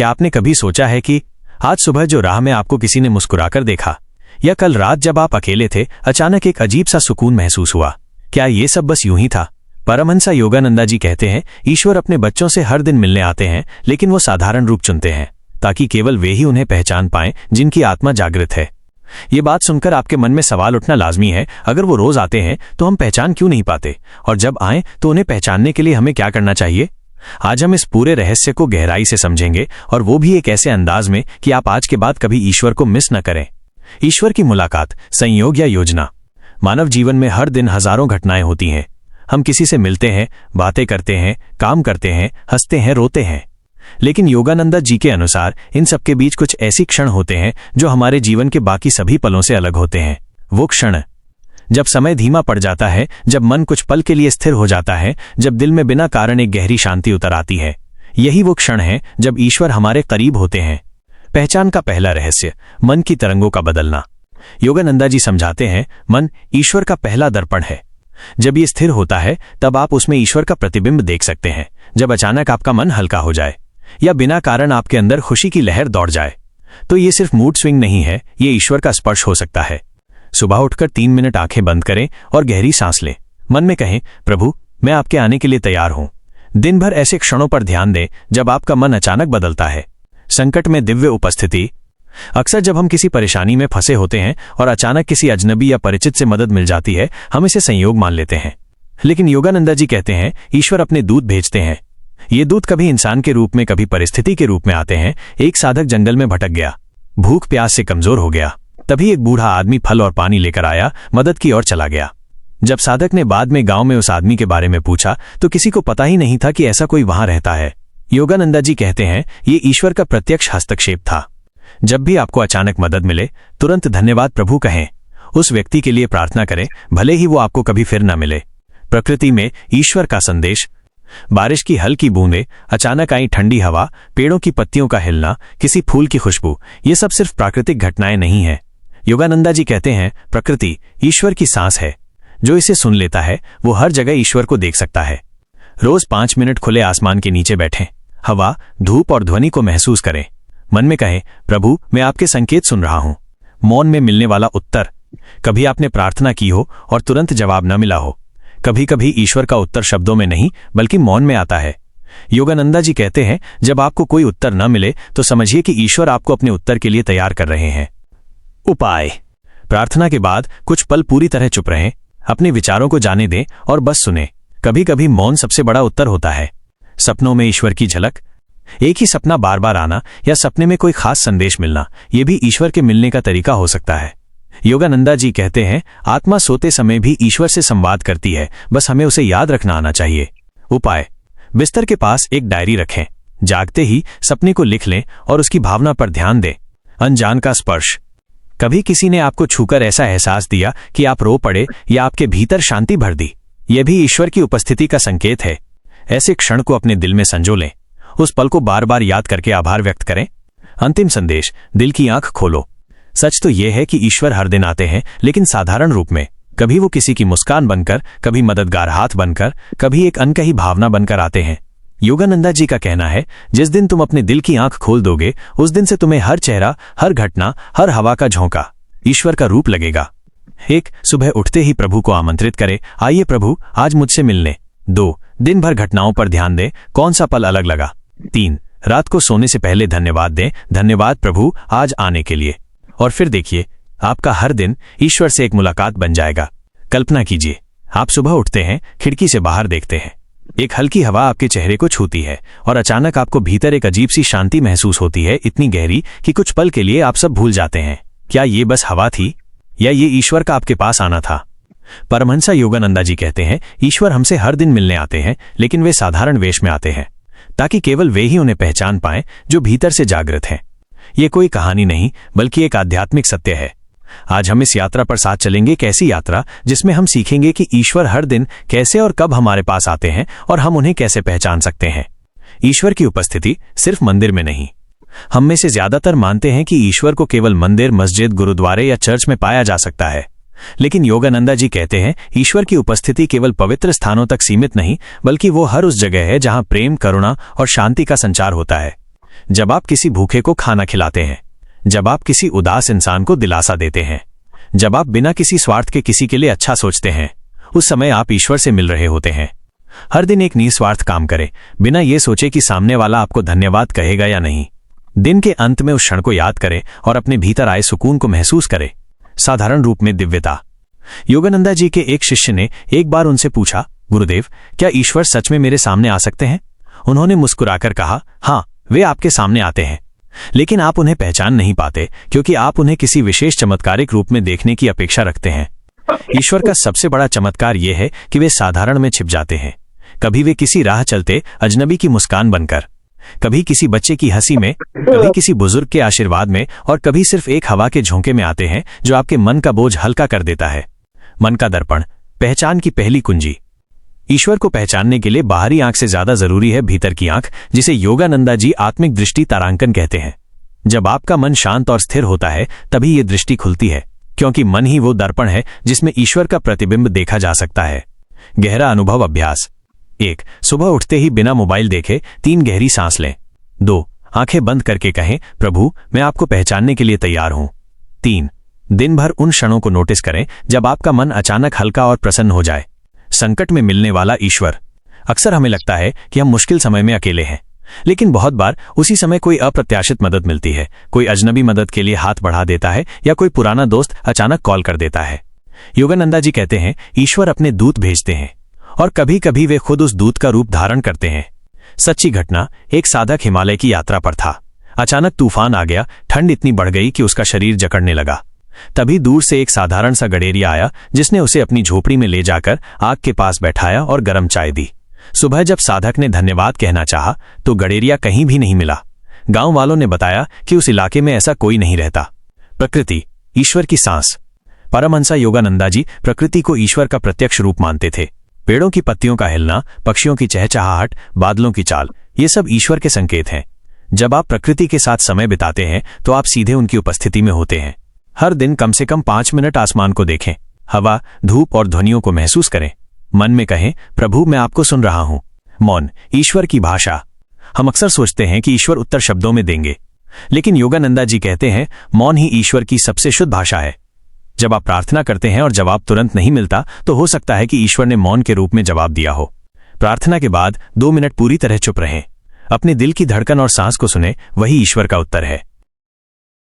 क्या आपने कभी सोचा है कि आज सुबह जो राह में आपको किसी ने मुस्कुराकर देखा, या कल रात जब आप अकेले थे अचानक एक अजीब सा सुकून महसूस हुआ, क्या ये सब बस यूं ही था? परमहंस योगानंदा जी कहते हैं, ईश्वर अपने बच्चों से हर दिन मिलने आते हैं, लेकिन वो साधारण रूप चुनते हैं ताकि केवल वे ही उन्हें पहचान पाएं जिनकी आत्मा जागृत है। ये बात सुनकर आपके मन में सवाल उठना लाजमी है, अगर वो रोज आते हैं तो हम पहचान क्यों नहीं पाते, और जब आएं तो उन्हें पहचानने के लिए हमें क्या करना चाहिए? आज हम इस पूरे रहस्य को गहराई से समझेंगे, और वो भी एक ऐसे अंदाज में कि आप आज के बाद कभी ईश्वर को मिस न करें। ईश्वर की मुलाकात, संयोग या योजना? मानव जीवन में हर दिन हजारों घटनाएं होती हैं। हम किसी से मिलते हैं, बातें करते हैं, काम करते हैं, हंसते हैं, रोते हैं, लेकिन योगानंदा जी के अनुसार इन सबके बीच कुछ ऐसी क्षण होते हैं जो हमारे जीवन के बाकी सभी पलों से अलग होते हैं। वो क्षण जब समय धीमा पड़ जाता है, जब मन कुछ पल के लिए स्थिर हो जाता है, जब दिल में बिना कारण एक गहरी शांति उतर आती है। यही वो क्षण है जब ईश्वर हमारे करीब होते हैं। पहचान का पहला रहस्य, मन की तरंगों का बदलना। योगानंदा जी समझाते हैं, मन ईश्वर का पहला दर्पण है। जब ये स्थिर होता है तब आप उसमें ईश्वर का प्रतिबिंब देख सकते हैं। जब अचानक आपका मन हल्का हो जाए या बिना कारण आपके अंदर खुशी की लहर दौड़ जाए, तो ये सिर्फ मूड स्विंग नहीं है, ये ईश्वर का स्पर्श हो सकता है। सुबह उठकर 3 मिनट आंखें बंद करें और गहरी सांस लें। मन में कहें, प्रभु मैं आपके आने के लिए तैयार हूं। दिन भर ऐसे क्षणों पर ध्यान दें जब आपका मन अचानक बदलता है। संकट में दिव्य उपस्थिति। अक्सर जब हम किसी परेशानी में फंसे होते हैं और अचानक किसी अजनबी या परिचित से मदद मिल जाती है, हम इसे संयोग मान लेते हैं, लेकिन योगानंदा जी कहते हैं, ईश्वर अपने दूत भेजते हैं। ये दूत कभी इंसान के रूप में, कभी परिस्थिति के रूप में आते हैं। एक साधक जंगल में भटक गया, भूख प्यास से कमजोर हो गया। तभी एक बूढ़ा आदमी फल और पानी लेकर आया, मदद की ओर चला गया। जब साधक ने बाद में गांव में उस आदमी के बारे में पूछा तो किसी को पता ही नहीं था कि ऐसा कोई वहां रहता है। योगानंदा जी कहते हैं, ये ईश्वर का प्रत्यक्ष हस्तक्षेप था। जब भी आपको अचानक मदद मिले, तुरंत धन्यवाद प्रभु कहें। उस व्यक्ति के लिए प्रार्थना करें, भले ही वो आपको कभी फिर न मिले। प्रकृति में ईश्वर का संदेश। बारिश की हल्की बूंदें, अचानक आई ठंडी हवा, पेड़ों की पत्तियों का हिलना, किसी फूल की खुशबू, ये सब सिर्फ प्राकृतिक घटनाएं नहीं हैं। योगानंदा जी कहते हैं, प्रकृति ईश्वर की सांस है। जो इसे सुन लेता है वो हर जगह ईश्वर को देख सकता है। रोज 5 मिनट खुले आसमान के नीचे बैठें, हवा, धूप और ध्वनि को महसूस करें। मन में कहें, प्रभु मैं आपके संकेत सुन रहा हूं। मौन में मिलने वाला उत्तर। कभी आपने प्रार्थना की हो और तुरंत जवाब न मिला हो। कभी कभी ईश्वर का उत्तर शब्दों में नहीं बल्कि मौन में आता है। योगानंदा जी कहते हैं, जब आपको कोई उत्तर न मिले तो समझिए कि ईश्वर आपको अपने उत्तर के लिए तैयार कर रहे हैं। उपाय। प्रार्थना के बाद कुछ पल पूरी तरह चुप रहें, अपने विचारों को जाने दें और बस सुने। कभी कभी मौन सबसे बड़ा उत्तर होता है। सपनों में ईश्वर की झलक। एक ही सपना बार बार आना या सपने में कोई खास संदेश मिलना, यह भी ईश्वर के मिलने का तरीका हो सकता है। योगानंदा जी कहते हैं, आत्मा सोते समय भी ईश्वर से संवाद करती है, बस हमें उसे याद रखना आना चाहिए। उपाय। बिस्तर के पास एक डायरी रखें, जागते ही सपने को लिख लें और उसकी भावना पर ध्यान दें। अनजान का स्पर्श। कभी किसी ने आपको छूकर ऐसा एहसास दिया कि आप रो पड़े या आपके भीतर शांति भर दी, यह भी ईश्वर की उपस्थिति का संकेत है। ऐसे क्षण को अपने दिल में संजो लें, उस पल को बार बार याद करके आभार व्यक्त करें। अंतिम संदेश, दिल की आंख खोलो। सच तो यह है कि ईश्वर हर दिन आते हैं, लेकिन साधारण रूप में। कभी वो किसी की मुस्कान बनकर, कभी मददगार हाथ बनकर, कभी एक अनकही भावना बनकर आते हैं। योगानंदा जी का कहना है, जिस दिन तुम अपने दिल की आंख खोल दोगे, उस दिन से तुम्हें हर चेहरा, हर घटना, हर हवा का झोंका ईश्वर का रूप लगेगा। 1. सुबह उठते ही प्रभु को आमंत्रित करें, आइए प्रभु आज मुझसे मिलने। 2. दिन भर घटनाओं पर ध्यान दें, कौन सा पल अलग लगा। 3. रात को सोने से पहले धन्यवाद दें, धन्यवाद प्रभु आज आने के लिए। और फिर देखिए, आपका हर दिन ईश्वर से एक मुलाकात बन जाएगा। कल्पना कीजिए, आप सुबह उठते हैं, खिड़की से बाहर देखते हैं, एक हल्की हवा आपके चेहरे को छूती है और अचानक आपको भीतर एक अजीब सी शांति महसूस होती है, इतनी गहरी कि कुछ पल के लिए आप सब भूल जाते हैं। क्या ये बस हवा थी या ये ईश्वर का आपके पास आना था? परमहंस योगानंदा जी कहते हैं, ईश्वर हमसे हर दिन मिलने आते हैं, लेकिन वे साधारण वेश में आते हैं ताकि केवल वे ही उन्हें पहचान पाएं जो भीतर से जागृत हैं। ये कोई कहानी नहीं बल्कि एक आध्यात्मिक सत्य है। आज हम इस यात्रा पर साथ चलेंगे, एक ऐसी यात्रा जिसमें हम सीखेंगे कि ईश्वर हर दिन कैसे और कब हमारे पास आते हैं और हम उन्हें कैसे पहचान सकते हैं। ईश्वर की उपस्थिति सिर्फ मंदिर में नहीं। हम में से ज्यादातर मानते हैं कि ईश्वर को केवल मंदिर, मस्जिद, गुरुद्वारे या चर्च में पाया जा सकता है, लेकिन योगानंदा जी कहते हैं, ईश्वर की उपस्थिति केवल पवित्र स्थानों तक सीमित नहीं बल्कि वो हर उस जगह है जहां प्रेम, करुणा और शांति का संचार होता है। जब आप किसी भूखे को खाना खिलाते हैं, जब आप किसी उदास इंसान को दिलासा देते हैं, जब आप बिना किसी स्वार्थ के किसी के लिए अच्छा सोचते हैं, उस समय आप ईश्वर से मिल रहे होते हैं। हर दिन एक निस्वार्थ काम करें, बिना ये सोचे कि सामने वाला आपको धन्यवाद कहेगा या नहीं। दिन के अंत में उस क्षण को याद करें और अपने भीतर आए सुकून को महसूस करें। साधारण रूप में दिव्यता। योगानंदा जी के एक शिष्य ने एक बार उनसे पूछा, गुरुदेव, क्या ईश्वर सच में मेरे सामने आ सकते हैं? उन्होंने मुस्कुराकर कहा, हाँ, वे आपके सामने आते हैं, लेकिन आप उन्हें पहचान नहीं पाते क्योंकि आप उन्हें किसी विशेष चमत्कारिक रूप में देखने की अपेक्षा रखते हैं। ईश्वर का सबसे बड़ा चमत्कार यह है कि वे साधारण में छिप जाते हैं। कभी वे किसी राह चलते अजनबी की मुस्कान बनकर, कभी किसी बच्चे की हंसी में, कभी किसी बुजुर्ग के आशीर्वाद में, और कभी सिर्फ एक हवा के झोंके में आते हैं जो आपके मन का बोझ हल्का कर देता है। मन का दर्पण, पहचान की पहली कुंजी। ईश्वर को पहचानने के लिए बाहरी आंख से ज्यादा जरूरी है भीतर की आंख, जिसे योगानंदा जी आत्मिक दृष्टि तारांकन कहते हैं। जब आपका मन शांत और स्थिर होता है तभी ये दृष्टि खुलती है, क्योंकि मन ही वो दर्पण है जिसमें ईश्वर का प्रतिबिंब देखा जा सकता है। गहरा अनुभव अभ्यास। 1. सुबह उठते ही बिना मोबाइल देखे 3 गहरी सांस लें। 2. आंखें बंद करके कहें, प्रभु, मैं आपको पहचानने के लिए तैयार हूं। 3. दिन भर उन क्षणों को नोटिस करें जब आपका मन अचानक हल्का और प्रसन्न हो जाए। संकट में मिलने वाला ईश्वर। अक्सर हमें लगता है कि हम मुश्किल समय में अकेले हैं, लेकिन बहुत बार उसी समय कोई अप्रत्याशित मदद मिलती है। कोई अजनबी मदद के लिए हाथ बढ़ा देता है या कोई पुराना दोस्त अचानक कॉल कर देता है। योगानंदा जी कहते हैं, ईश्वर अपने दूत भेजते हैं और कभी कभी वे खुद उस दूत का रूप धारण करते हैं। सच्ची घटना। एक साधक हिमालय की यात्रा पर था। अचानक तूफान आ गया, ठंड इतनी बढ़ गई कि उसका शरीर जकड़ने लगा। तभी दूर से एक साधारण सा गडेरिया आया जिसने उसे अपनी झोपड़ी में ले जाकर आग के पास बैठाया और गर्म चाय दी। सुबह जब साधक ने धन्यवाद कहना चाहा तो गडेरिया कहीं भी नहीं मिला। गांव वालों ने बताया कि उस इलाके में ऐसा कोई नहीं रहता। प्रकृति, ईश्वर की सांस। परमहंसा योगानंदा जी प्रकृति को ईश्वर का प्रत्यक्ष रूप मानते थे। पेड़ों की पत्तियों का हिलना, पक्षियों की चहचहाहट, बादलों की चाल, ये सब ईश्वर के संकेत हैं। जब आप प्रकृति के साथ समय बिताते हैं तो आप सीधे उनकी उपस्थिति में होते हैं। हर दिन कम से कम 5 मिनट आसमान को देखें, हवा, धूप और ध्वनियों को महसूस करें। मन में कहें, प्रभु, मैं आपको सुन रहा हूं। मौन, ईश्वर की भाषा। हम अक्सर सोचते हैं कि ईश्वर उत्तर शब्दों में देंगे, लेकिन योगानंदा जी कहते हैं, मौन ही ईश्वर की सबसे शुद्ध भाषा है। जब आप प्रार्थना करते हैं और जवाब तुरंत नहीं मिलता तो हो सकता है कि ईश्वर ने मौन के रूप में जवाब दिया हो। प्रार्थना के बाद 2 मिनट पूरी तरह चुप रहें, अपने दिल की धड़कन और सांस को सुने, वही ईश्वर का उत्तर है।